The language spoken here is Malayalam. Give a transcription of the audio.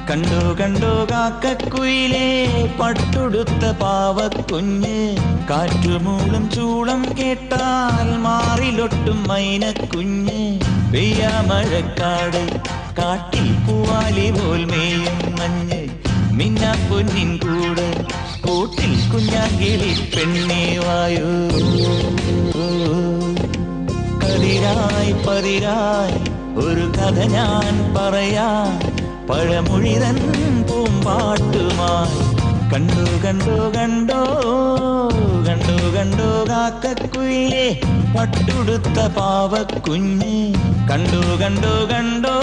കണ്ടു കണ്ടു കാക്കക്കുയിലേ പട്ടുടുത്ത പാവക്കുഞ്ഞ് കാറ്റുമൂളും ചൂളം കേട്ടാൽ മാറിലൊട്ടും മൈനക്കുഞ്ഞ് പെയ്യാമഴക്കാട് കാട്ടിൽ പൂവാലി പോൽ മേയും മഞ്ഞ് മിന്നാപ്പൊന്നിൻ കൂട് കൂട്ടിൽ കുഞ്ഞാങ്കിളി പെണ്ണേ വായു കതിരായി പതിരായി ഒരു കഥ ഞാൻ പറയാം പഴമൊഴിതൻ പൂമ്പാട്ടുമായി കണ്ടു കണ്ടു കണ്ടോ കണ്ടു കണ്ടു കാക്കക്കുയിലേ പട്ടുടുത്ത പാവക്കുഞ്ഞ് കണ്ടു കണ്ടു കണ്ടോ